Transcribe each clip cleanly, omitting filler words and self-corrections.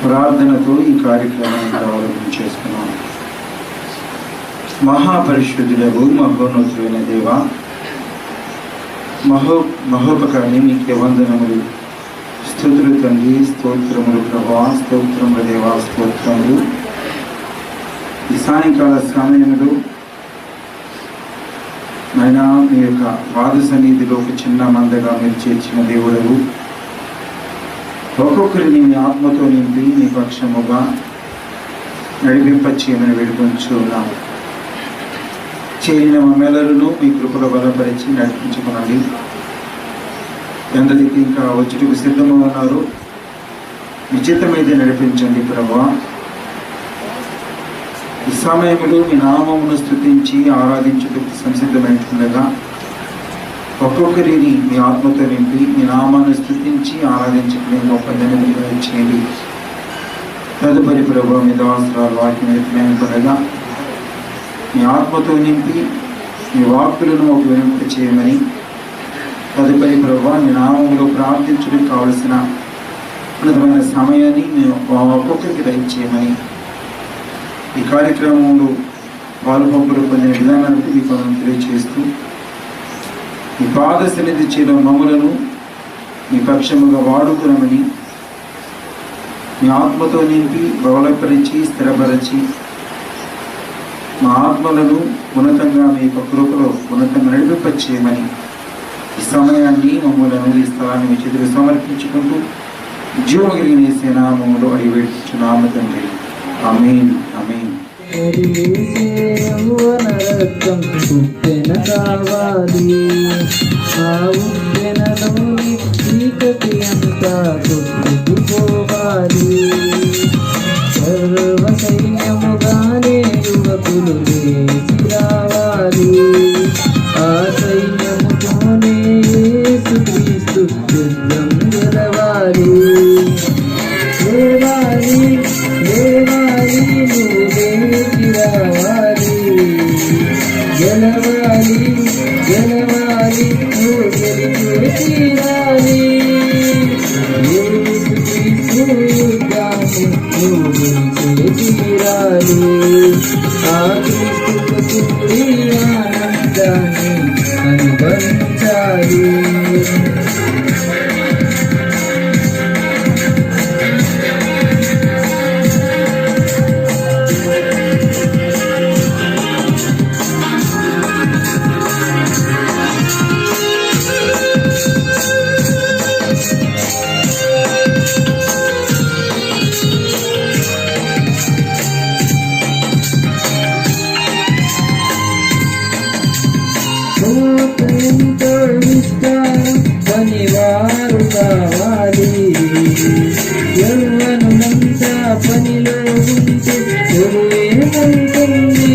ప్రార్థనతో ఈ కార్యక్రమాన్ని ప్రారంభం చేసుకున్నాం. మహాపరిశుద్ధులకు మహోన్నతులైన దేవ, మహోపకారి మీకే వందనములు, స్తుతులు తండ్రి, స్తోత్రములు ప్రభా, స్తోత్రములు దేవా, స్తోత్రములు. ఈ సాయంకాల సమయంలో అయినా మీ యొక్క పాద సన్నిధిలో ఒక చిన్న మందగా మీరు చేర్చిన దేవుడవు, ఒక్కొక్కరిని మీ ఆత్మతో నింపి మీ పక్షముగా నడిపింపచేయమని వేడుకొంచున్నాము. చేరిన మమ్మెలరును మీ కృపలో బలపరిచి నడిపించుకునండి. ఎందరికి ఇంకా వచ్చుటకు సిద్ధంగా ఉన్నారు, నిశ్చితమైతే నడిపించండి ప్రభా. ఈ సమయంలో మీ నామమును స్తుతించి ఆరాధించుటకు సంసిద్ధమైంటుండగా ఒక్కొక్కరిని మీ ఆత్మతో నింపి మీ నామాన్ని స్తుతించి ఆరాధించుకునే గొప్ప ధన్యతగా చేయండి. తదుపరి ప్రభు మీ దాసరాలు వాక్యం ఎత్తునగా మీ ఆత్మతో నింపి మీ వాక్కులను ఒక వెనుక చేయమని, తదుపరి ప్రభు మీ నామంలో ప్రార్థించడానికి కావలసిన ఉన్నతమైన సమయాన్ని మేము ఒక్కొక్కరికి దయచేయమని, ఈ కార్యక్రమంలో పాలుపంపులు పొందిన విధానానికి మీకు తెలియజేస్తూ మీ పాద సన్నిధి చేయడం మమ్మలను మీ పక్షముగా వాడుకున్నామని, మీ ఆత్మతో నింపి బలపరిచి స్థిరపరిచి మా ఆత్మలను ఉన్నతంగా మీ కృపలో ఉన్నతంగా నడిపింపచేయమని, ఈ సమయాన్ని మమ్మలను ఈ స్థలాన్ని మీ చేతులు సమర్పించుకుంటూ జీవం కలిగిన యేసు నామములో అడిగి వేడుచున్నాము తండ్రి. ఆమేన్, ఆమేన్. కావాలి ఆ ఉప్పెనలోని చీకటి అంతా కొట్టుకుపోవాలి. సర్వ సైన్యముగానే యువకులు లేచి రావాలి. ఆ సైన్యముతోనే యేసుక్రీస్తు యుద్ధం గెలవాలి. లేవాలి లేవాలి నువ్వు లేచి రావాలి. గెలవాలి గెలవాలి నువ్వు గెలిచి తీరాలి. యేసుక్రీస్తు యుద్ధాన్ని నువ్వు గెలిచి తీరాలి. ఆ క్రీస్తుకు చూడి ఆనందాన్ని అనుభవించాలి. ఎంతో ఇష్టం పనివారు కావాలి. యవ్వనులంతా పనిలో ఉంటే ఏమవుతుంది?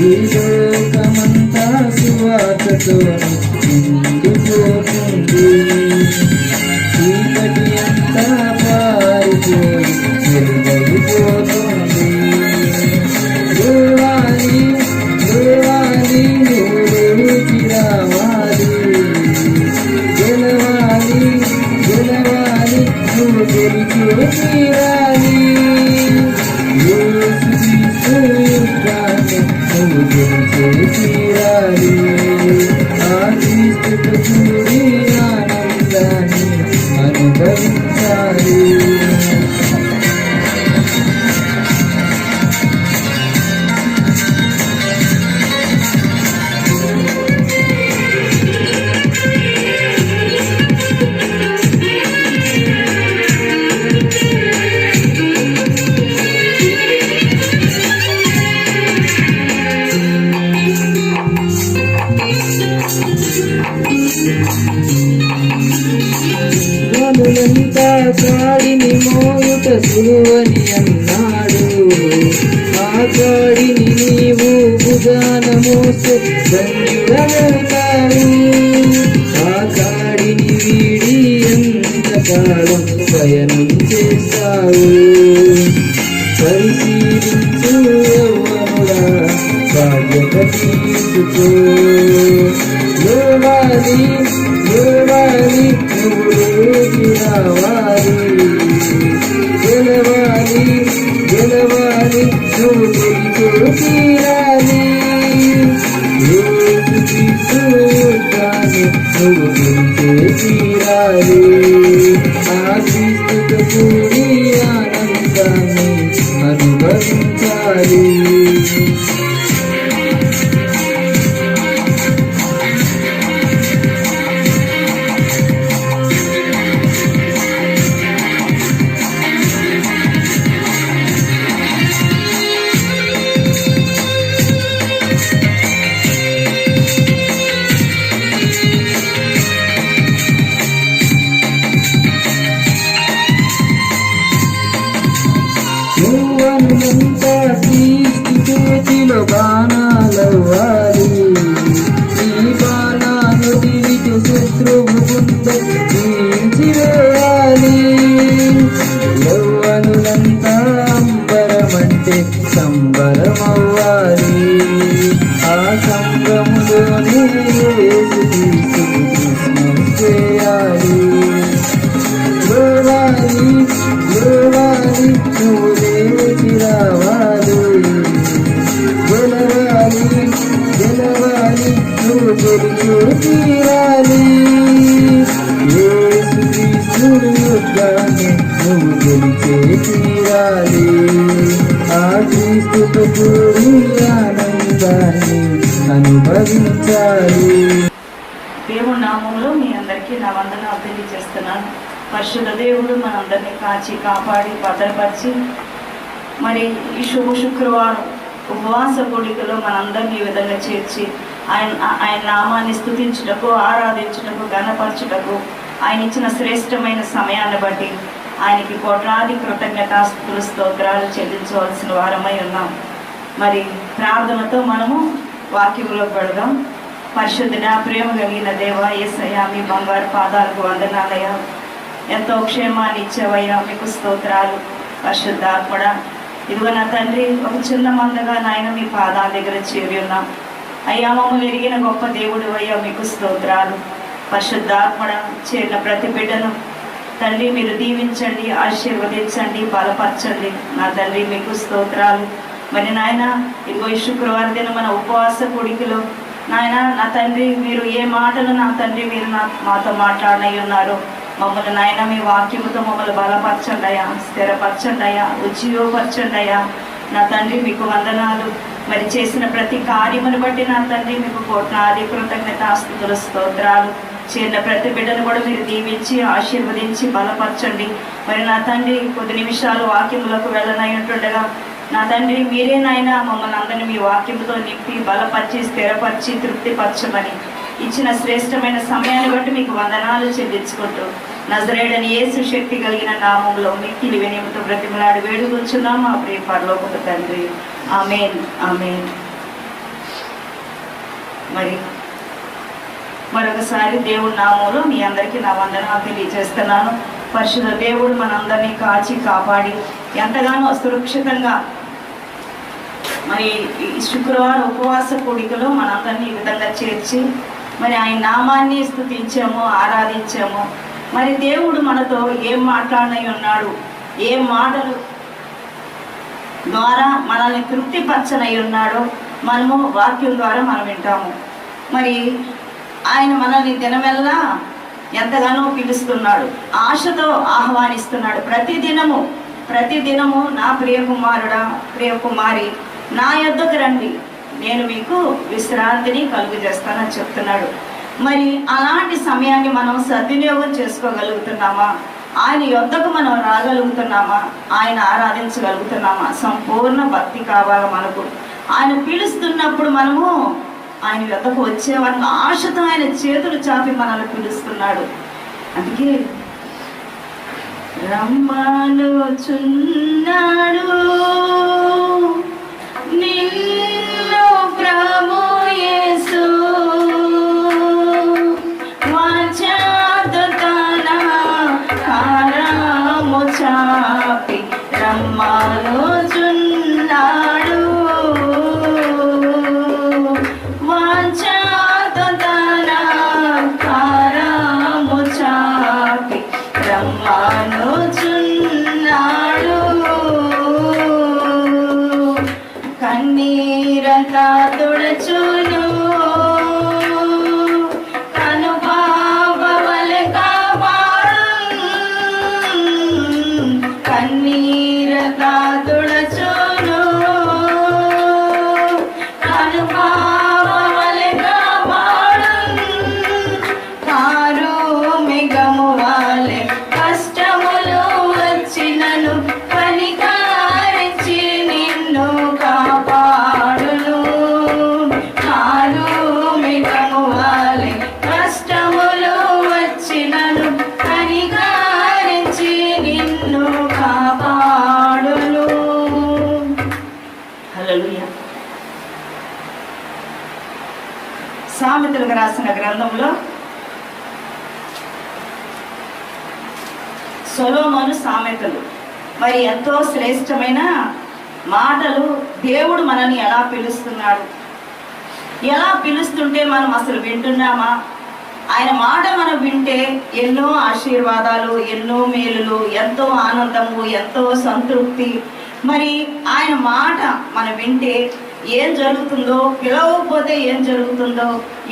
ఈ లోకమంతా సువార్తతో నిండిపోతుంది. చీకటి అంతా పారిపోయి వెలుగైపోతుంది. దేవాలి దేవాలి రావాలి. గెలవాలి గెలవాలి నువ్వు గెలిచి తీరాలి. యేసుక్రీస్తు యుద్ధాన్ని నువ్వు గెలిచి తీరాలి. ఆ క్రీస్తుకు చూడి ఆనందాన్ని అనుభవించాలి. గనులంతా కాడిని మోయుట సులువని అన్నాడు. ఆ కాడిని నీవు భుజాన మోసే ధన్యుడవుతావు. ఆ కాడిని వీడి ఎంతకాలం పయనం చేస్తావు? పరిశీలించు యవ్వనుడా, బాధ్యత తీసుకో. లేవాలి గెలవాలి నువ్వు లేచి రావాలి, గెలవాలి గెలవాలి నువ్వు గెలిచే తీరాలి, యేసుక్రీస్తు యుద్ధాన్ని నువ్వు గెలిచే తీరాలి, ఆ క్రీస్తుతో కూడి ఆనందాన్ని అనుభవించాలి. యవ్వనులంతా క్రీస్తు చేతిలో బాణాలవ్వాలి, ఈ బాణాలు దివిటి శత్రువు గుండె తీర్చివేయాలి. యవ్వనులంతా అంబరమంటే సంబరమవ్వాలి, ఆ సంబరములోనే యేసుక్రీస్తుకు కృష్ణం చేయాలి. గెలవాలి గెలవాలి నువ్వు లేచి రావాలి, గెలవాలి గెలవాలి నువ్వు గెలిచే తీరాలి, యేసుక్రీస్తు యుద్ధాన్ని నువ్వు గెలిచే తీరాలి, ఆ క్రీస్తుతో కూడి ఆనందాన్ని అనుభవించాలి. దేవుడి నామంలో మీ అందరికీ నా వందనాలు తెలియజేస్తున్నాను. పరిశుద్ధ దేవుడు మనందరినీ కాచి కాపాడి భద్రపరిచి మరి ఈ శుక్రవారం ఉపవాస కూడికలో మనందరినీ ఈ విధంగా చేర్చి ఆయన నామాన్ని స్తుతించుటకు, ఆరాధించుటకు, ఘనపరచుటకు ఆయన ఇచ్చిన శ్రేష్టమైన సమయాన్ని బట్టి ఆయనకి కోట్లాది కృతజ్ఞతాస్తుతులు స్తోత్రాలు చెల్లించవలసిన వారమై ఉన్నాం. మరి ప్రార్థనతో మనము వాక్యంలోకి పెడదాం. పరిశుద్ధుడా, ప్రేమ కలిగిన దేవ యేసయ్యా, మీ బంగారు పాదాలకు వందనాలయ్యా. ఎంతో క్షేమాన్ని ఇచ్చేవయ్యా, మీకు స్తోత్రాలు. పరిశుద్ధాత్మడా, ఇదిగో నా తండ్రి, ఒక చిన్న మందగా నాయన మీ పాదాల దగ్గర చేరి ఉన్నాం అయ్యా. మమ్మల్ని ఎరిగిన గొప్ప దేవుడు అయ్యా, మీకు స్తోత్రాలు. పరిశుద్ధాత్మడా, చేరిన ప్రతి బిడ్డను తండ్రి మీరు దీవించండి, ఆశీర్వదించండి, బలపరచండి. నా తండ్రి మీకు స్తోత్రాలు. మరి నాయన ఇదిగో ఈ శుక్రవారం దిన మన ఉపవాస కూడికలో నాయన నా తండ్రి మీరు ఏ మాటలు నా తండ్రి మీరు మాతో మాట్లాడనై ఉన్నారు. మమ్మల్ని నాయన మీ వాక్యముతో మమ్మల్ని బలపరచండి అయ్యా, స్థిరపరచండి అయ్యా, ఉజ్జీవపరచండి అయ్యా. నా తండ్రి మీకు వందనాలు. మరి చేసిన ప్రతి కార్యమును బట్టి నా తండ్రి మీకు కోట్లాది కృతజ్ఞతాస్తుతులు స్తోత్రాలు. చేరిన ప్రతి బిడ్డను కూడా మీరు దీవించి ఆశీర్వదించి బలపరచండి. మరి నా తండ్రి కొద్ది నిమిషాలు వాక్యములకు వెళ్ళనయ్యుంటుండగా నా తండ్రి మీరే నాయన మమ్మల్ని అందరినీ మీ వాక్యంతో నింపి బలపరిచి స్థిరపరిచి తృప్తిపరచమని ఇచ్చిన శ్రేష్టమైన సమయాన్ని బట్టి మీకు వందనాలు చెల్లించుకుంటూ నజరేయుడైన యేసు శక్తి కలిగిన నామంలో మిక్కిలి వినయముతో బ్రతిమలాడి వేడుకొంచున్నాం మా ప్రియ పరలోకపు తండ్రి. ఆమేన్, ఆమేన్. మరొకసారి దేవుడి నామంలో మీ అందరికీ నా వందనాలు తెలియజేస్తున్నాను. పరిశుద్ధ దేవుడు మనందరినీ కాచి కాపాడి ఎంతగానో సురక్షితంగా మరి ఈ శుక్రవారం ఉపవాస కూడికలో మనందరినీ ఈ విధంగా చేర్చి మరి ఆయన నామాన్ని స్తుతించాము, ఆరాధించాము. మరి దేవుడు మనతో ఏం మాట్లాడనై ఉన్నాడు, ఏ మాటలు ద్వారా మనల్ని తృప్తిపరచనై ఉన్నాడో మనము వాక్యం ద్వారా మనం వింటాము. మరి ఆయన మనల్ని దినమెల్లా ఎంతగానో పిలుస్తున్నాడు, ఆశతో ఆహ్వానిస్తున్నాడు. ప్రతిదినము నా ప్రియకుమారుడా, ప్రియకుమారి, నా యొద్దకు రండి, నేను మీకు విశ్రాంతిని కలుగు చేస్తానని చెప్తున్నాడు. మరి అలాంటి సమయాన్ని మనం సద్వినియోగం చేసుకోగలుగుతున్నామా? ఆయన యొద్దకు మనం రాగలుగుతున్నామా? ఆయన ఆరాధించగలుగుతున్నామా? సంపూర్ణ భక్తి కావాలి మనకు. ఆయన పిలుస్తున్నప్పుడు మనము ఆయన యొద్దకు వచ్చేవాళ్ళం ఆశతో ఆయన చేతులు చాపి మనల్ని పిలుస్తున్నాడు. అందుకే రమ్మనుచున్నాడు నిన్ను ప్రభు యేసు, వాచాదుతన కరము చాపి రమ్మనుచున్నాడు. వాచాదుతన కరము గ్రంథంలో సొలొమోను సామెతలు మరి ఎంతో శ్రేష్టమైన మాటలు. దేవుడు మనల్ని ఎలా పిలుస్తున్నాడు, ఎలా పిలుస్తుంటే మనం అసలు వింటున్నామా? ఆయన మాట మనం వింటే ఎన్నో ఆశీర్వాదాలు, ఎన్నో మేలులు, ఎంతో ఆనందము, ఎంతో సంతృప్తి. మరి ఆయన మాట మనం వింటే ఏం జరుగుతుందో, పిలవకపోతే ఏం జరుగుతుందో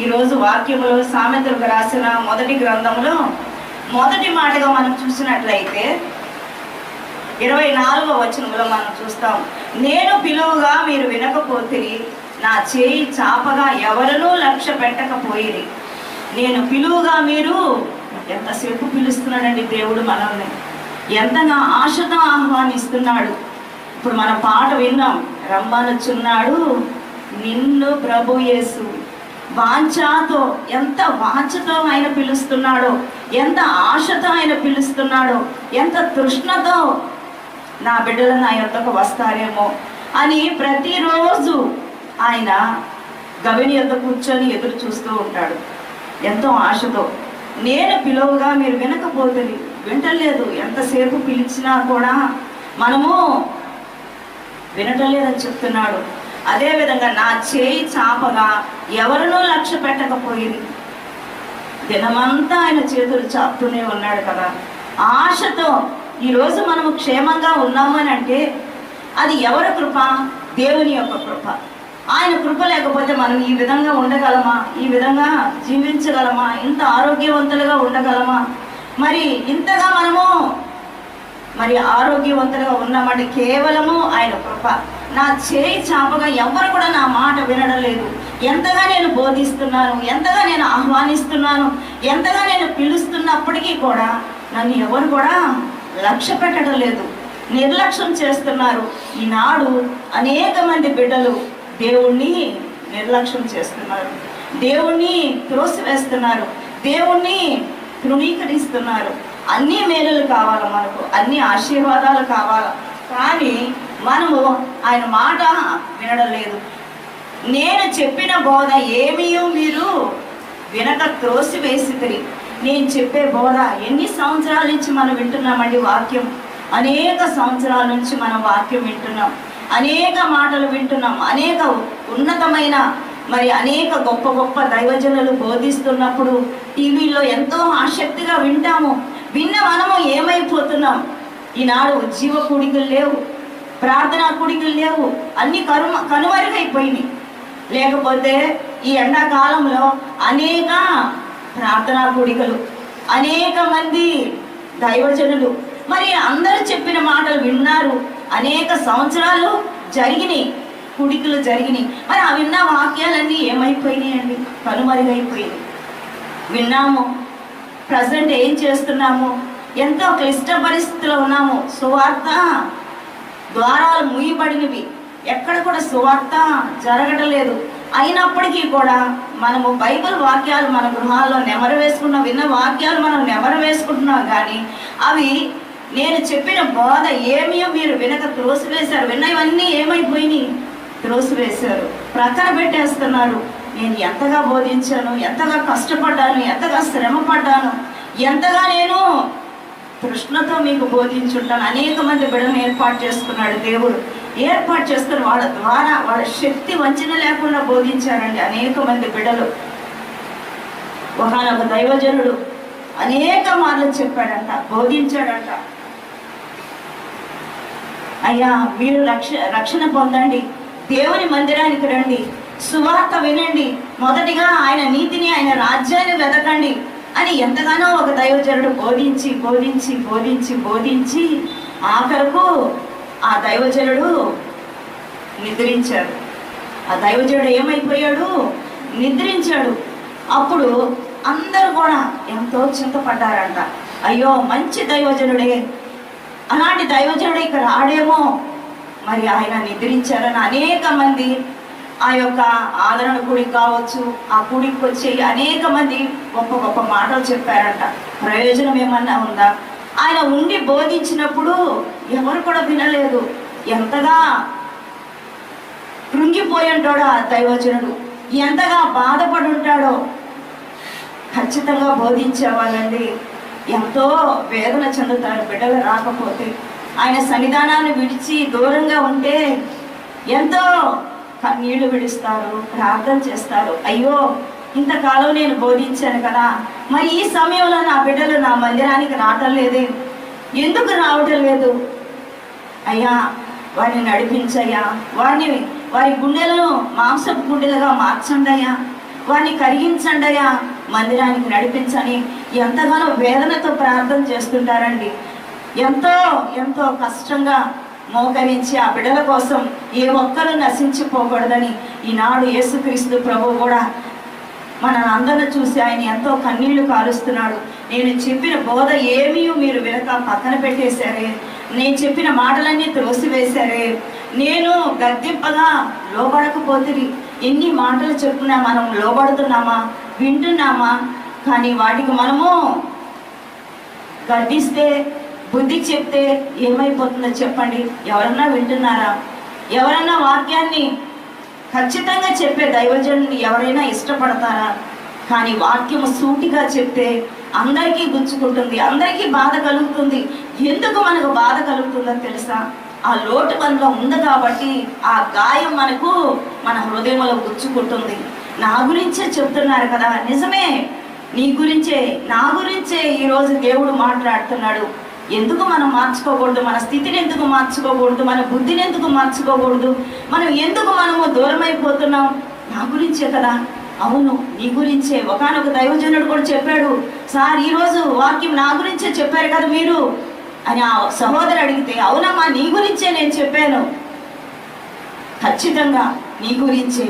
ఈరోజు వాక్యములో సామెతలకు రాసిన మొదటి గ్రంథంలో మొదటి మాటగా మనం చూసినట్లయితే 24వ వచనంలో మనం చూస్తాం. నేను పిలువగా మీరు వినకపోతిరి, నా చేయి చాపగా ఎవరనూ లక్ష్య పెట్టకపోయిరి. నేను పిలువగా మీరు, ఎంతసేపు పిలుస్తున్నాడండి దేవుడు మనల్ని, ఎంతగా ఆశతో ఆహ్వానిస్తున్నాడు. ఇప్పుడు మన పాట విన్నాం, రమ్మనుచున్నాడు నిన్ను ప్రభు యేసు. వాంఛతో, ఎంత వాంఛతో ఆయన పిలుస్తున్నాడో, ఎంత ఆశతో ఆయన పిలుస్తున్నాడో, ఎంత తృష్ణతో నా బిడ్డలు నా యొద్దకు వస్తారేమో అని ప్రతిరోజు ఆయన గవిని యొద్ద కూర్చొని ఎదురు చూస్తూ ఉంటాడు ఎంతో ఆశతో. నేను పిలువగా మీరు వినకపోతుంది, వింటలేదు. ఎంతసేపు పిలిచినా కూడా మనము వినటలేదని చెప్తున్నాడు. అదేవిధంగా నా చేయి చాపగా ఎవరినూ లక్ష్య పెట్టకపోయింది. దినమంతా ఆయన చేతులు చాపుతూనే ఉన్నాడు కదా ఆశతో. ఈరోజు మనము క్షేమంగా ఉన్నామని అంటే అది ఎవరి కృప? దేవుని యొక్క కృప. ఆయన కృప లేకపోతే మనం ఈ విధంగా ఉండగలమా? ఈ విధంగా జీవించగలమా? ఇంత ఆరోగ్యవంతులుగా ఉండగలమా? మరి ఇంతగా మనము ఆరోగ్యవంతులుగా ఉన్నామంటే కేవలము ఆయన కృప. నా చేయి చాపగా ఎవరు కూడా నా మాట వినడం లేదు. ఎంతగా నేను బోధిస్తున్నాను, ఎంతగా నేను ఆహ్వానిస్తున్నాను, ఎంతగా నేను పిలుస్తున్నప్పటికీ కూడా నన్ను ఎవరు కూడా లక్ష్య పెట్టడం లేదు, నిర్లక్ష్యం చేస్తున్నారు. ఈనాడు అనేక మంది బిడ్డలు దేవుణ్ణి నిర్లక్ష్యం చేస్తున్నారు, దేవుణ్ణి త్రోసివేస్తున్నారు, దేవుణ్ణి తృణీకరిస్తున్నారు. అన్ని మేలులు కావాలి మనకు, అన్ని ఆశీర్వాదాలు కావాలి, కానీ మనము ఆయన మాట వినడం లేదు. నేను చెప్పిన బోధ ఏమీ మీరు వినక త్రోసివేసితిరి. నేను చెప్పే బోధ ఎన్ని సంవత్సరాల నుంచి మనం వింటున్నామండి వాక్యం. అనేక సంవత్సరాల నుంచి మనం వాక్యం వింటున్నాం, అనేక మాటలు వింటున్నాం, అనేక ఉన్నతమైన అనేక గొప్ప గొప్ప దైవజనులు బోధిస్తున్నప్పుడు టీవీలో ఎంతో ఆసక్తిగా వింటాము. విన్న మనము ఏమైపోతున్నాం? ఈనాడు ఉజ్జీవ కూడికలు లేవు, ప్రార్థనా కూడికలు లేవు, అన్ని కనుమరుగైపోయినాయి. లేకపోతే ఈ ఎండాకాలంలో అనేక ప్రార్థనా కూడికలు, అనేక మంది దైవజనులు అందరూ చెప్పిన మాటలు విన్నారు. అనేక సంవత్సరాలు జరిగినాయి, కూడికలు జరిగినాయి. ఆ విన్న వాక్యాలన్నీ ఏమైపోయినాయండి? కనుమరుగైపోయినాయి. విన్నాము, ప్రజెంట్ ఏం చేస్తున్నాము? ఎంతో క్లిష్ట పరిస్థితిలో ఉన్నాము. సువార్త ద్వారాలు మూయబడినవి, ఎక్కడ కూడా సువార్త జరగడం లేదు. అయినప్పటికీ కూడా మనము బైబిల్ వాక్యాలు మన గృహాల్లో నెమరు వేసుకున్నాం, విన్న వాక్యాలు మనం నెమరు వేసుకుంటున్నాం. కానీ అవి నేను చెప్పిన బోధ ఏమీ మీరు వినక త్రోసివేశారు. విన్నవన్నీ ఏమైపోయినాయి? త్రోసివేశారు, ప్రక్కన పెట్టేస్తున్నారు. నేను ఎంతగా బోధించాను, ఎంతగా కష్టపడ్డాను, ఎంతగా శ్రమ పడ్డాను, ఎంతగా నేను తృష్ణతో మీకు బోధించుంటాను. అనేక మంది బిడ్డలను ఏర్పాటు చేసుకున్నాడు దేవుడు. ఏర్పాటు చేసుకుని వాళ్ళ ద్వారా వాళ్ళ శక్తి వంచన లేకుండా బోధించారండి అనేక మంది బిడ్డలు. ఒకనొక దైవజనుడు అనేక మార్లు చెప్పాడంట, బోధించాడంట. అయ్యా, మీరు రక్షణ పొందండి, దేవుని మందిరానికి రండి, సువార్త వినండి, మొదటిగా ఆయన నీతిని, ఆయన రాజ్యాన్ని వెతకండి అని ఎంతగానో ఒక దైవజనుడు బోధించి బోధించి బోధించి బోధించి ఆఖరకు ఆ దైవజనుడు నిద్రించాడు. ఆ దైవజనుడు ఏమైపోయాడు? నిద్రించాడు. అప్పుడు అందరూ కూడా ఎంతో చింతపడ్డారంట. అయ్యో, మంచి దైవజనుడే, అలాంటి దైవజనుడు ఇక్కడ ఆడేమో, ఆయన నిద్రించారని అనేక మంది ఆ యొక్క ఆదరణ కూడికి కావచ్చు, ఆ కూడికి వచ్చి అనేక మంది గొప్ప గొప్ప మాటలు చెప్పారంట. ప్రయోజనం ఏమన్నా ఉందా? ఆయన ఉండి బోధించినప్పుడు ఎవరు కూడా వినలేదు. ఎంతగా కృంగిపోయి ఉంటాడో ఆ దైవజనుడు, ఎంతగా బాధపడి ఉంటాడో. ఖచ్చితంగా బోధించే వాళ్ళండి ఎంతో వేదన చెందుతారు బిడ్డలు రాకపోతే. ఆయన సన్నిధానాన్ని విడిచి దూరంగా ఉంటే ఎంతో కన్నీళ్లు విడుస్తారు, ప్రార్థన చేస్తారు. అయ్యో, ఇంతకాలం నేను బోధించాను కదా, మరి ఈ సమయంలో నా బిడ్డలు నా మందిరానికి రావటం లేదే, ఎందుకు రావటం లేదు అయ్యా, వారిని నడిపించయ్యా, వారి గుండెలను మాంసపు గుండెలుగా మార్చండి అయ్యా, వారిని కరిగించండి అయ్యా, మందిరానికి నడిపించని ఎంతగానో వేదనతో ప్రార్థన చేస్తుంటారండి. ఎంతో ఎంతో కష్టంగా మోకరించి ఆ బిడ్డల కోసం ఏ ఒక్కరూ నశించిపోకూడదని ఈనాడు యేసుక్రీస్తు ప్రభువు కూడా మన అందరిని చూసి ఆయన ఎంతో కన్నీళ్లు కారుస్తున్నాడు. నేను చెప్పిన బోధ ఏమీ మీరు వినక పక్కన పెట్టేశారే, నేను చెప్పిన మాటలన్నీ త్రోసివేశారే, నేను గద్దింపగా లోబడకపోతే ఎన్ని మాటలు చెప్పున్నా మనం లోబడుతున్నామా, వింటున్నామా? కానీ వాటికి మనము గద్దిస్తే, బుద్ధి చెప్తే ఏమైపోతుందో చెప్పండి? ఎవరన్నా వింటున్నారా? ఎవరన్నా వాక్యాన్ని ఖచ్చితంగా చెప్పే దైవజనుని ఎవరైనా ఇష్టపడతారా? కానీ వాక్యము సూటిగా చెప్తే అందరికీ గుచ్చుకుంటుంది, అందరికీ బాధ కలుగుతుంది. ఎందుకు మనకు బాధ కలుగుతుందో తెలుసా? ఆ లోటు మనలో ఉంది కాబట్టి ఆ గాయం మనకు మన హృదయంలో గుచ్చుకుంటుంది. నా గురించే చెప్తున్నారు కదా, నిజమే, నీ గురించే, నా గురించే ఈరోజు దేవుడు మాట్లాడుతున్నాడు. ఎందుకు మనం మార్చుకోకూడదు? మన స్థితిని ఎందుకు మార్చుకోకూడదు? మన బుద్ధిని ఎందుకు మార్చుకోకూడదు? మనము దూరం అయిపోతున్నాం? నా గురించే కదా. అవును, నీ గురించే. ఒకానొక దైవజనుడు కూడా చెప్పాడు, సార్ ఈరోజు వాక్యం నా గురించే చెప్పారు కదా మీరు అని ఆ సహోదరు అడిగితే, అవునమ్మా, నీ గురించే నేను చెప్పాను, ఖచ్చితంగా నీ గురించే.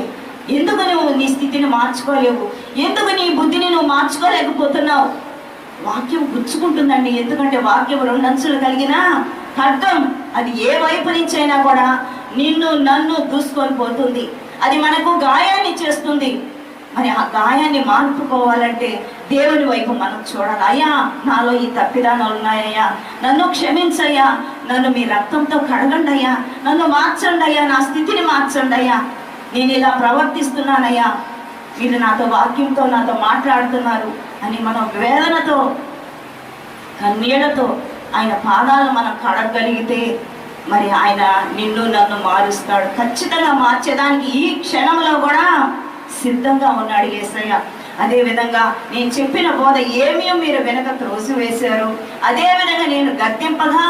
ఎందుకు నువ్వు నీ స్థితిని మార్చుకోలేవు? ఎందుకు నీ బుద్ధిని నువ్వు మార్చుకోలేకపోతున్నావు? వాక్యం గుచ్చుకుంటుందండి. ఎందుకంటే వాక్యం 2 అంచులు కలిగిన ఖడ్గం. అది ఏ వైపు నుంచి అయినా కూడా నిన్ను నన్ను దూసుకొని పోతుంది. అది మనకు గాయాన్ని చేస్తుంది. మరి ఆ గాయాన్ని మార్పుకోవాలంటే దేవుని వైపు మనం చూడాలి. అయ్యా, నాలో ఈ తప్పిదానాలు ఉన్నాయ్యా, నన్ను క్షమించయ్యా, నన్ను మీ రక్తంతో కడగండి అయ్యా, నన్ను మార్చండి అయ్యా, నా స్థితిని మార్చండి అయ్యా, నేను ఇలా ప్రవర్తిస్తున్నానయ్యా, మీరు నాతో వాక్యంతో నాతో మాట్లాడుతున్నారు అని మనం వేదనతో కన్నీళ్లతో ఆయన పాదాలను మనం కడగలిగితే మరి ఆయన నిన్ను నన్ను మారుస్తాడు. ఖచ్చితంగా మార్చేదానికి ఈ క్షణంలో కూడా సిద్ధంగా ఉన్నాడు యేసయ్య. అదేవిధంగా నేను చెప్పిన బోధ ఏమీ మీరు వెనక త్రోసివేశారు. అదేవిధంగా నేను గద్దింపగా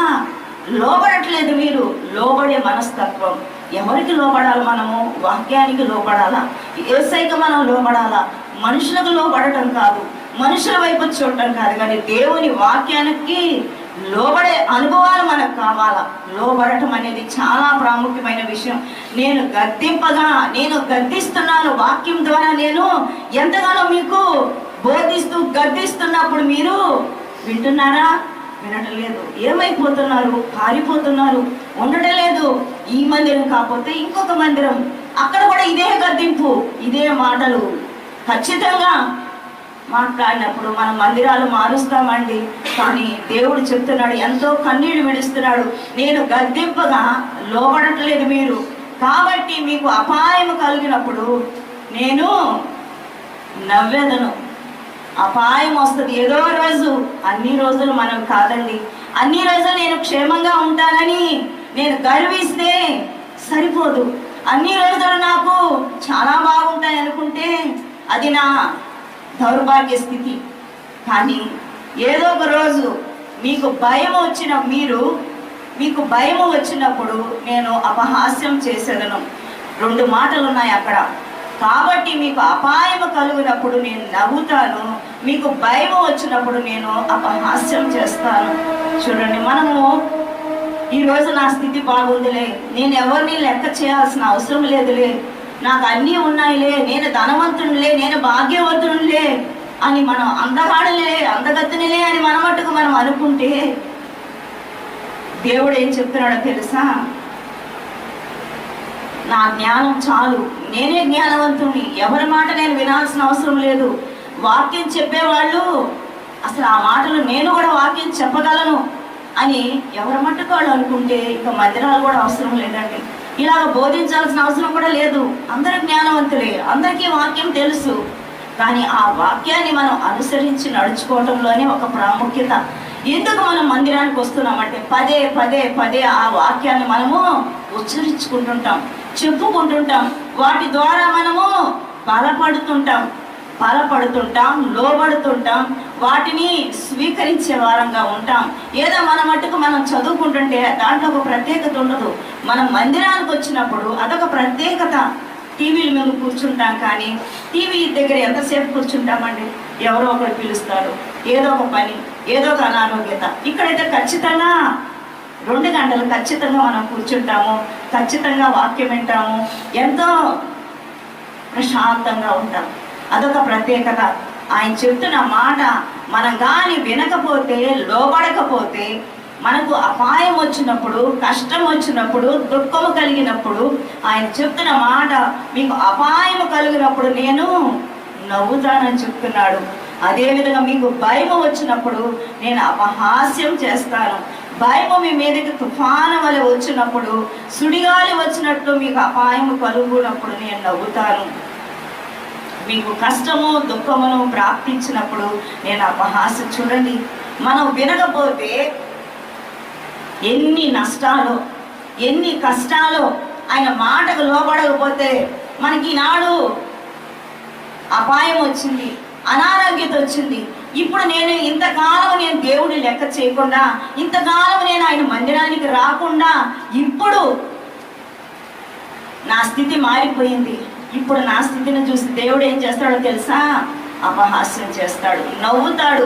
లోబడట్లేదు. మీరు లోబడే మనస్తత్వం. ఎవరికి లోబడాలి? మనము వాక్యానికి లోబడాలా, యేసయ్యకి మనం లోబడాలా. మనుషులకు లోబడటం కాదు, మనుషుల వైపు చూడటం కాదు, కానీ దేవుని వాక్యానికి లోబడే అనుభవాలు మనకు కావాలా. లోబడటం అనేది చాలా ప్రాముఖ్యమైన విషయం. నేను గద్దిస్తున్నాను వాక్యం ద్వారా. నేను ఎంతగానో మీకు బోధిస్తూ గద్దిస్తున్నప్పుడు మీరు వింటున్నారా? వినడం లేదు. ఏమైపోతున్నారు? పారిపోతున్నారు, ఉండటం లేదు. ఈ మందిరం కాకపోతే ఇంకొక మందిరం, అక్కడ కూడా ఇదే గద్దింపు, ఇదే మాటలు. ఖచ్చితంగా మాట్లాడినప్పుడు మనం మందిరాలు మారుస్తామండి. కానీ దేవుడు చెప్తున్నాడు, ఎంతో కన్నీళ్లు విడుస్తున్నాడు, నేను గద్దింపగా లోబడట్లేదు మీరు, కాబట్టి మీకు అపాయం కలిగినప్పుడు నేను నవ్వేదను. అపాయం వస్తుంది ఏదో రోజు. అన్ని రోజులు మనం కాదండి. అన్ని రోజులు నేను క్షేమంగా ఉంటానని నేను గర్విస్తే సరిపోదు. అన్ని రోజులు నాకు చాలా బాగుంటాయి అనుకుంటే అది నా దౌర్భాగ్య స్థితి. కానీ ఏదో ఒక రోజు మీకు భయం వచ్చినప్పుడు నేను అపహాస్యం చేసేదను. 2 మాటలు ఉన్నాయి అక్కడ. కాబట్టి మీకు అపాయం కలుగునప్పుడు నేను నవ్వుతాను, మీకు భయం వచ్చినప్పుడు నేను అపహాస్యం చేస్తాను. చూడండి, మనము ఈరోజు నా స్థితి బాగుందిలే, నేను ఎవరిని లెక్క చేయాల్సిన అవసరం లేదులే, నాకు అన్నీ ఉన్నాయిలే, నేను ధనవంతునిలే, నేను భాగ్యవంతునిలే అని మనం అందగత్తునిలే అని మన మట్టుకు మనం అనుకుంటే దేవుడు ఏం చెప్తున్నాడో తెలుసా? నా జ్ఞానం చాలు, నేనే జ్ఞానవంతుని, ఎవరి మాట నేను వినాల్సిన అవసరం లేదు. వాక్యం చెప్పేవాళ్ళు అసలు ఆ మాటలు నేను కూడా వాక్యం చెప్పగలను అని ఎవరి మట్టుకు వాళ్ళు అనుకుంటే ఇక మందిరాలు కూడా అవసరం లేదండి. ఇలాగ బోధించాల్సిన అవసరం కూడా లేదు. అందరూ జ్ఞానవంతులే, అందరికీ వాక్యం తెలుసు. కానీ ఆ వాక్యాన్ని మనం అనుసరించి నడుచుకోవడంలోనే ఒక ప్రాముఖ్యత. ఎందుకు మనం మందిరానికి వస్తున్నామంటే పదే పదే పదే ఆ వాక్యాన్ని మనము ఉచ్చరించుకుంటుంటాం, చెప్పుకుంటుంటాం. వాటి ద్వారా మనము బలపడుతుంటాం, లోబడుతుంటాం, వాటిని స్వీకరించే వారంగా ఉంటాం. ఏదో మన మట్టుకు మనం చదువుకుంటుంటే దాంట్లో ఒక ప్రత్యేకత ఉండదు. మనం మందిరానికి వచ్చినప్పుడు అదొక ప్రత్యేకత. టీవీల మీద కూర్చుంటాం, కానీ టీవీ దగ్గర ఎంతసేపు కూర్చుంటామండి? ఎవరో ఒకరు పిలుస్తారు, ఏదో ఒక పని, ఏదో ఒక అనారోగ్యత. ఇక్కడైతే ఖచ్చితంగా 2 గంటలు ఖచ్చితంగా మనం కూర్చుంటాము, ఖచ్చితంగా వాక్యం వింటాము, ఎంతో ప్రశాంతంగా ఉంటాం. అదొక ప్రత్యేకత. ఆయన చెప్తున్న మాట మనం కానీ వినకపోతే, లోబడకపోతే, మనకు అపాయం వచ్చినప్పుడు, కష్టం వచ్చినప్పుడు, దుఃఖము కలిగినప్పుడు, ఆయన చెప్తున్న మాట మీకు అపాయం కలిగినప్పుడు నేను నవ్వుతానని చెప్తున్నాడు. అదేవిధంగా మీకు భయం వచ్చినప్పుడు నేను అపహాస్యం చేస్తాను. భయము మీ మీదకి తుఫాను వలె వచ్చినప్పుడు, సుడిగాలి వచ్చినట్టు మీకు అపాయం కలుగునప్పుడు నేను నవ్వుతాను. మీకు కష్టము దుఃఖమును ప్రాప్తించినప్పుడు నేను అపహాస్యం. చూడండి, మనం వినకపోతే ఎన్ని నష్టాలు, ఎన్ని కష్టాలు. ఆయన మాటకు లోబడకపోతే మనకి ఈనాడు అపాయం వచ్చింది, అనారోగ్యత వచ్చింది. ఇప్పుడు ఇంతకాలం నేను దేవుడిని లెక్క చేయకుండా, ఇంతకాలం నేను ఆయన మందిరానికి రాకుండా, ఇప్పుడు నా స్థితి మారిపోయింది. ఇప్పుడు నా స్థితిని చూసి దేవుడు ఏం చేస్తాడో తెలుసా? అపహాస్యం చేస్తాడు, నవ్వుతాడు.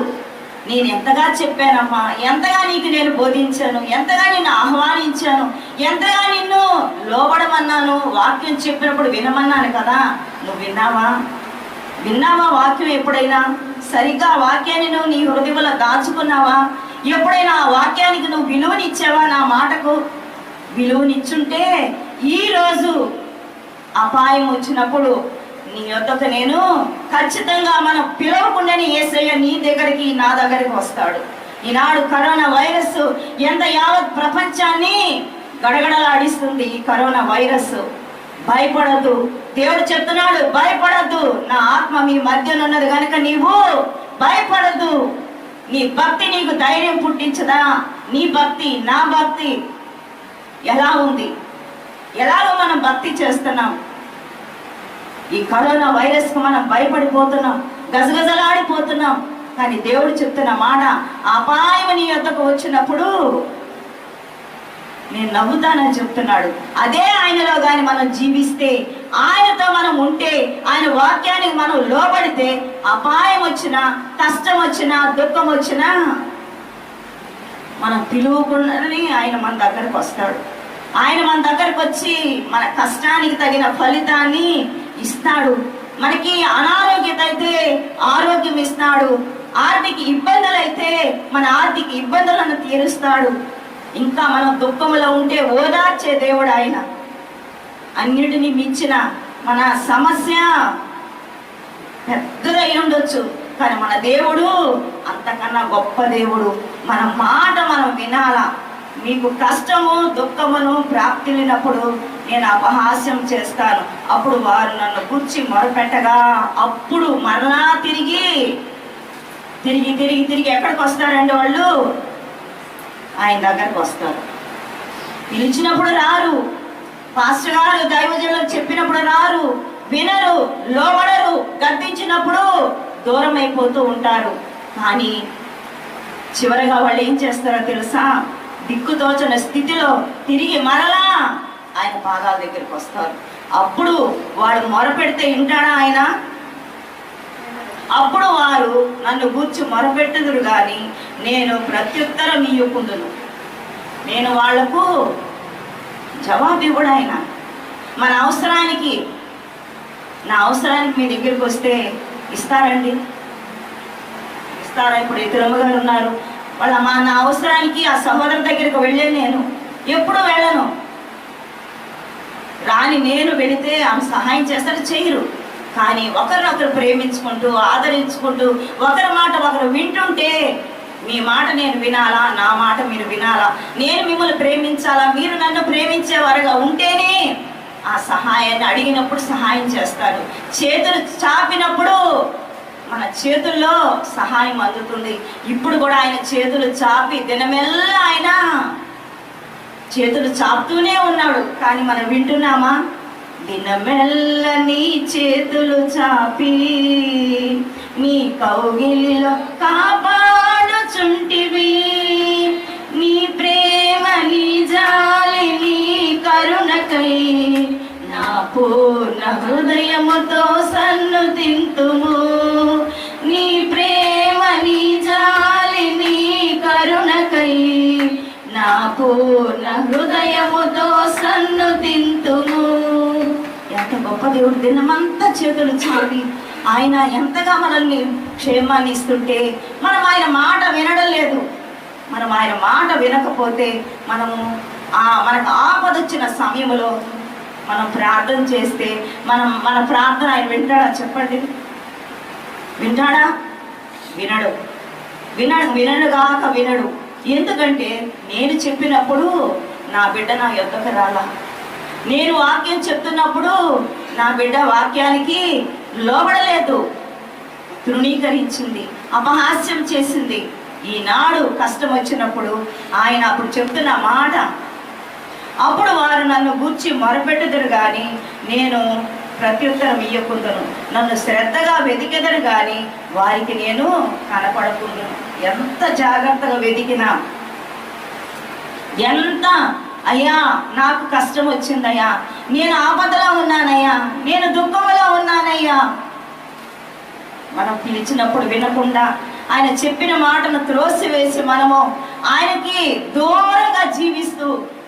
నేను ఎంతగా చెప్పానమ్మా, ఎంతగా నీకు నేను బోధించాను, ఎంతగా నిన్ను ఆహ్వానించాను, ఎంతగా నిన్ను లోబడమన్నాను, వాక్యం చెప్పినప్పుడు వినమన్నాను కదా, నువ్వు విన్నావా వాక్యం? ఎప్పుడైనా సరిగ్గా వాక్యాన్ని నువ్వు నీ హృదయంలో దాచుకున్నావా? ఎప్పుడైనా ఆ వాక్యానికి నువ్వు విలువనిచ్చావా? నా మాటకు విలువనిచ్చుంటే ఈరోజు అపాయం వచ్చినప్పుడు నీ యొద్దకు నేను ఖచ్చితంగా మనం పిలవకుండానే యేసయ్య నీ దగ్గరికి, నా దగ్గరికి వస్తాడు. ఈనాడు కరోనా వైరస్ ఎంత యావత్ ప్రపంచాన్ని గడగడలాడిస్తుంది. ఈ కరోనా వైరస్ భయపడద్దు. దేవుడు చెప్తున్నాడు, భయపడద్దు, నా ఆత్మ మీ మధ్యలో ఉన్నది కనుక నీవు భయపడద్దు. నీ భక్తి నీకు ధైర్యం పుట్టించదా? నీ భక్తి, నా భక్తి ఎలా ఉంది? ఎలాగో మనం భక్తి చేస్తున్నాం. ఈ కరోనా వైరస్కు మనం భయపడిపోతున్నాం, గజగజలాడిపోతున్నాం. కానీ దేవుడు చెప్తున్న మాట, అపాయం నీ యొద్దకు వచ్చినప్పుడు నేను నవ్వుతానని చెప్తున్నాడు. అదే ఆయనలో కానీ మనం జీవిస్తే, ఆయనతో మనం ఉంటే, ఆయన వాక్యానికి మనం లోబడితే, అపాయం వచ్చినా, కష్టం వచ్చినా, దుఃఖం వచ్చినా మనం పిలువకుండానే ఆయన మన దగ్గరకు వస్తాడు. ఆయన మన దగ్గరకు వచ్చి మన కష్టానికి తగిన ఫలితాన్ని ఇస్తాడు. మనకి అనారోగ్యత అయితే ఆరోగ్యం ఇస్తాడు, ఆర్థిక ఇబ్బందులు అయితే మన ఆర్థిక ఇబ్బందులను తీరుస్తాడు. ఇంకా మనం దుఃఖంలో ఉంటే ఓదార్చే దేవుడు ఆయన. అన్నిటినీ మించిన మన సమస్య పెద్దదై ఉండొచ్చు, కానీ మన దేవుడు అంతకన్నా గొప్ప దేవుడు. మన మాట మనం వినాలా. మీకు కష్టము దుఃఖమును ప్రాప్తిలినప్పుడు నేను అపహాస్యం చేస్తాను. అప్పుడు వారు నన్ను గుర్చి మొరపెట్టగా, అప్పుడు మరలా తిరిగి ఎక్కడికి వస్తారండి? వాళ్ళు ఆయన దగ్గరకు వస్తారు. పిలిచినప్పుడు రారు, పాస్టర్ గారు దైవజనులకు చెప్పినప్పుడు రారు, వినరు, లోబడరు, గద్దించినప్పుడు దూరం అయిపోతూ ఉంటారు. కానీ చివరగా వాళ్ళు ఏం చేస్తారో తెలుసా? దిక్కుతోచని స్థితిలో తిరిగి మరలా ఆయన పాదాల దగ్గరికి వస్తారు. అప్పుడు వాడు మొరపెడితే వింటాడా ఆయన? అప్పుడు వారు నన్ను గూర్చి మొరపెట్టుదురు కానీ నేను ప్రత్యుత్తరం ఇయ్యకుందును. నేను వాళ్లకు జవాబు ఇవ్వడు ఆయన. మన అవసరానికి, నా అవసరానికి మీ దగ్గరికి వస్తే ఇస్తారండి? ఇస్తారా? ఇప్పుడు ఇద్దరమ్మ గారు ఉన్నారు, నా అవసరానికి ఆ సహోదరు దగ్గరికి వెళ్ళే నేను ఎప్పుడు వెళ్ళను. రాని నేను వెళితే ఆమె సహాయం చేస్తారు, చేయరు. కానీ ఒకరినొకరు ప్రేమించుకుంటూ, ఆదరించుకుంటూ, ఒకరి మాట ఒకరు వింటుంటే, మీ మాట నేను వినాలా, నా మాట మీరు వినాలా, నేను మిమ్మల్ని ప్రేమించాలా, మీరు నన్ను ప్రేమించేవారుగా ఉంటేనే ఆ సహాయాన్ని అడిగినప్పుడు సహాయం చేస్తారు. చేతులు చాపినప్పుడు మన చేతుల్లో సహాయం అందుతుంది. ఇప్పుడు కూడా ఆయన చేతులు చాపి దినమెల్లా ఆయన చేతులు చాపుతూనే ఉన్నాడు. కానీ మనం వింటున్నామా? దినమెల్ల నీ చేతులు చాపి నీ కౌగిలిలో కాపాడుచుంటివి. నీ ప్రేమ నీ జాలి నీ కరుణకై నా పూర్ణ హృదయముతో సన్నుతింతుము. నీ ప్రేమ నీ జాలి నీ కరుణకై నా పూర్ణ హృదయముతో సన్నుతింతుము. ఎంత గొప్ప దేవుడు! దినమంతా చేతులు చాపి ఆయన ఎంతగా మనల్ని క్షేమాన్ని ఇస్తుంటే మనం ఆయన మాట వినడం లేదు. మనం ఆయన మాట వినకపోతే మనకు ఆపదొచ్చిన సమయంలో మనం ప్రార్థన చేస్తే మన ప్రార్థన ఆయన వింటాడా? చెప్పండి, వింటాడా? వినడుగాక వినడు. ఎందుకంటే నేను చెప్పినప్పుడు నా బిడ్డ నా యొద్దకు రాలా. నేను వాక్యం చెప్తున్నప్పుడు నా బిడ్డ వాక్యానికి లోబడలేదు, తృణీకరించింది, అపహాస్యం చేసింది. ఈనాడు కష్టం వచ్చినప్పుడు ఆయన అప్పుడు చెప్తున్న మాట, అప్పుడు వారు నన్ను గూర్చి మొరపెట్టుదురు కానీ నేను ప్రత్యుత్తరం ఇయ్యకుందును. నన్ను శ్రద్ధగా వెతికెదరు కానీ వారికి నేను కనపడకుందును. ఎంత జాగ్రత్తగా వెతికినా, ఎంత అయ్యా నాకు కష్టం వచ్చిందయ్యా, నేను ఆపదలో ఉన్నానయ్యా, నేను దుఃఖంలో ఉన్నానయ్యా, మనం పిలిచినప్పుడు వినకుండా ఆయన చెప్పిన మాటను త్రోసివేసి మనము ఆయనకి దూరంగా జీవిస్తూ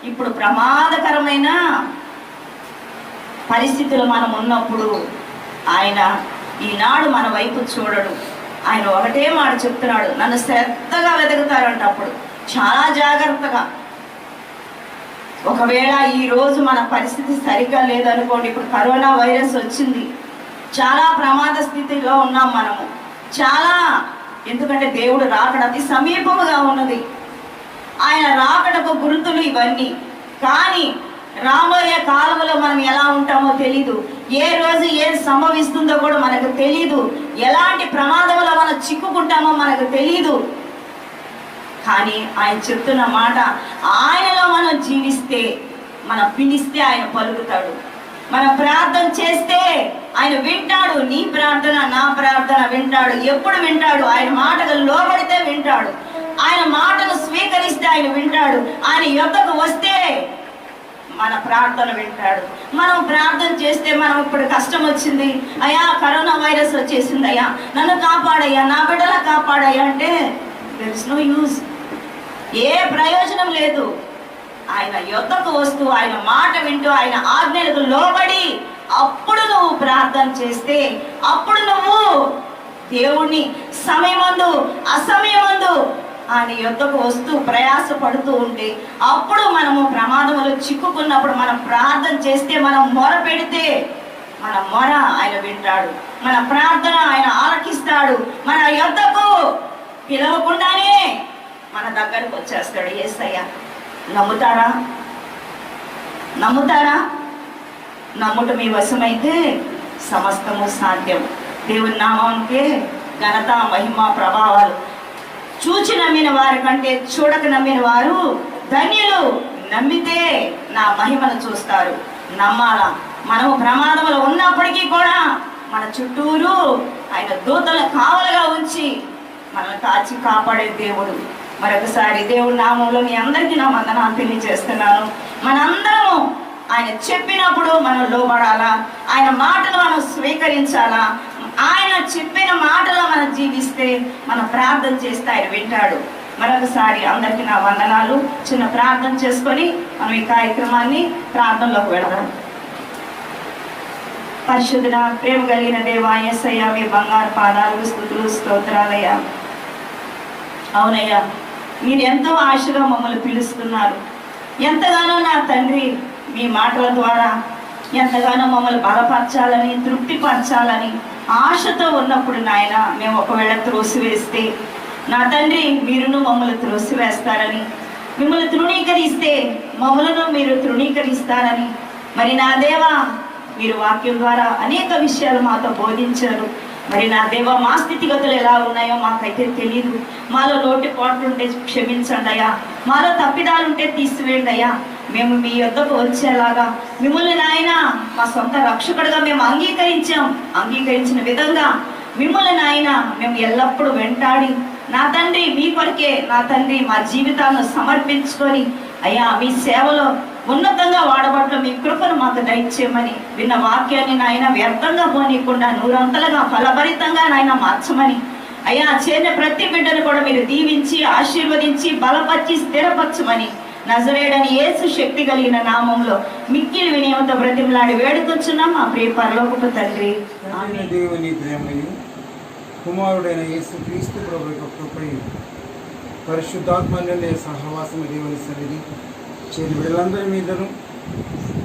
ఇప్పుడు ప్రమాదకరమైన పరిస్థితులు మనం ఉన్నప్పుడు ఆయన ఈనాడు మన వైపు చూడడు. ఆయన ఒకటే మాట చెప్తున్నాడు, నన్ను శ్రద్ధగా వెతుకుతారంట. అప్పుడు చాలా జాగ్రత్తగా. ఒకవేళ ఈరోజు మన పరిస్థితి సరిగ్గా లేదనుకోండి, ఇప్పుడు కరోనా వైరస్ వచ్చింది, చాలా ప్రమాద స్థితిలో ఉన్నాం మనము. చాలా, ఎందుకంటే దేవుడు రాకడ అతి సమీపముగా ఉన్నది. ఆయన రాకడకు గుర్తులు ఇవన్నీ. కానీ రాబోయే కాలంలో మనం ఎలా ఉంటామో తెలీదు. ఏ రోజు ఏం సంభవిస్తుందో కూడా మనకు తెలీదు. ఎలాంటి ప్రమాదంలో మనం చిక్కుకుంటామో మనకు తెలీదు. కానీ ఆయన చెప్తున్న మాట, ఆయనలో మనం జీవిస్తే, మనం పిలిస్తే ఆయన పలుకుతాడు. మనం ప్రార్థన చేస్తే ఆయన వింటాడు. నీ ప్రార్థన నా ప్రార్థన వింటాడు. ఎప్పుడు వింటాడు? ఆయన మాటకు లోబడితే వింటాడు. ఆయన మాటను స్వీకరిస్తే ఆయన వింటాడు. ఆయన యొద్దకు వస్తే మన ప్రార్థన వింటాడు. మనం ప్రార్థన చేస్తే, మనం ఇప్పుడు కష్టం వచ్చింది అయ్యా, కరోనా వైరస్ వచ్చేసింది అయ్యా, నన్ను కాపాడయ్యా, నా బిడ్డలా కాపాడయ్యా అంటే దెర్ ఇస్ నో యూజ్. ఏ ప్రయోజనం లేదు. ఆయన యొద్దకు వస్తూ ఆయన మాట వింటూ ఆయన ఆజ్ఞలకు లోబడి అప్పుడు నువ్వు ప్రార్థన చేస్తే, అప్పుడు నువ్వు దేవుణ్ణి సమయమందు అసమయమందు ఆయన యొద్దకు వస్తూ ప్రయాసపడుతూ ఉంటే, అప్పుడు మనము ప్రమాదంలో చిక్కుకున్నప్పుడు మనం ప్రార్థన చేస్తే, మనం మొర పెడితే మన మొర ఆయన వింటాడు. మన ప్రార్థన ఆయన ఆలకిస్తాడు. మన యొద్దకు పిలవకుండానే మన దగ్గరకు వచ్చేస్తాడు యేసయ్య. నమ్ముతారా? నమ్ముట మీ వశమైతే సమస్తము సాధ్యం. దేవుని నామానికే ఘనత మహిమ ప్రభావాలు. చూచి నమ్మిన వారి కంటే చూడక నమ్మిన వారు ధన్యులు. నమ్మితే నా మహిమను చూస్తారు. నమ్మాలా. మనము ప్రమాదంలో ఉన్నప్పటికీ కూడా మన చుట్టూరు ఆయన దూతలు కావలుగా ఉంచి మనల్ని కాచి కాపాడే దేవుడు. మరొకసారి దేవుడి నామంలో మీ అందరికీ నా వందనాలు తెలియజేస్తున్నాను. మనందరము ఆయన చెప్పినప్పుడు మనం లోబడాలా, ఆయన మాటలు మనం స్వీకరించాలా. ఆయన చెప్పిన మాటలో మనం జీవిస్తే, మనం ప్రార్థన చేస్తే ఆయన వింటాడు. మరొకసారి అందరికీ నా వందనాలు. చిన్న ప్రార్థన చేసుకొని మనం ఈ కార్యక్రమాన్ని ప్రార్థనలోకి వెళదాం. పరిశుద్ధుడ ప్రేమ కలిగిన దేవా యేసయ్య, మీ బంగారు పాదాలకు స్తుతులు స్తోత్రాలయ్యా. అవునయ్యా, మీరు ఎంతో ఆశగా మమ్మల్ని పిలుస్తున్నారు. ఎంతగానో నా తండ్రి మీ మాటల ద్వారా ఎంతగానో మమ్మల్ని బలపరచాలని, తృప్తిపరచాలని ఆశతో ఉన్నప్పుడు నాయన, మేము ఒకవేళ త్రోసివేస్తే నా తండ్రి మీరును మమ్మల్ని త్రోసివేస్తారని, మిమ్మల్ని తృణీకరిస్తే మమ్మలను మీరు తృణీకరిస్తారని, మరి నా దేవా మీరు వాక్యం ద్వారా అనేక విషయాలు మాతో బోధించారు. మరి నా దేవ మా స్థితిగతులు ఎలా ఉన్నాయో మాకైతే తెలియదు. మాలో లోటు పాట్లు ఉంటే క్షమించండి అయ్యా, మాలో తప్పిదాలు ఉంటే తీసివేయండి అయ్యా. మేము మీ యొద్దకు వచ్చేలాగా మిమ్మల్ని నాయన మా సొంత రక్షకుడుగా మేము అంగీకరించిన విధంగా మిమ్మల్ని నాయన మేము ఎల్లప్పుడూ వెంటాడి నా తండ్రి మీ కొరకే నా తండ్రి మా జీవితాలను సమర్పించుకొని అయ్యా మీ సేవలో ఉన్నతంగా వాడబట్ల మీ కృపను మాకు దయచేయమని, విన్న వాక్యాన్ని నాయన వ్యర్థంగా పోనీయకుండా నూరంతలుగా ఫలభరితంగా నాయన మార్చమని అయ్యా, చేరిన ప్రతి బిడ్డను కూడా మీరు దీవించి ఆశీర్వదించి బలపరిచి స్థిరపరచమని నజరేయుడైన యేసు శక్తి కలిగిన నామంలో మిక్కిలి వినయంతో బ్రతిమలాడి వేడుకొచ్చున్నాం మా ప్రియ పరలోకపు తండ్రి. ఆమేన్. దేవుని ప్రేమయు కుమారుడైన యేసు క్రీస్తు ప్రభు యొక్క కృపయు పరిశుద్ధాత్మనే సహవాసము దేవుని సన్నిధి చేరి బిడ్డలందరి మీదను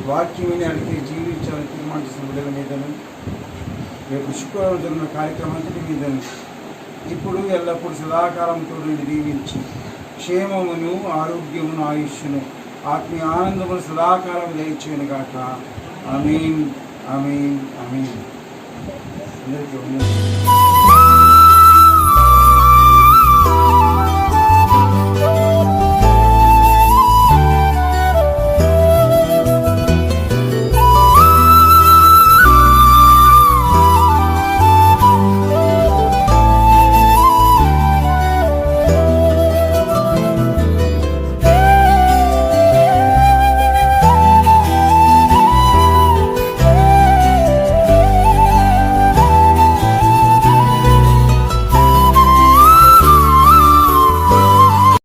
వాక్యం విని అడిగి జీవించాలని తీర్మానించిన బిడ్డల మీదను రేపు శుక్రవారం జరిగిన కార్యక్రమాంతటి మీదను ఇప్పుడు ఎల్లప్పుడు సదాకాలంతో దీవించి క్షేమమును ఆరోగ్యమును ఆయుష్ను ఆత్మీయ ఆనందమును సదాకాలం దయచేయను గాక. ఆమేన్ ఆమేన్ ఆమేన్. అందరికీ వందనాలు.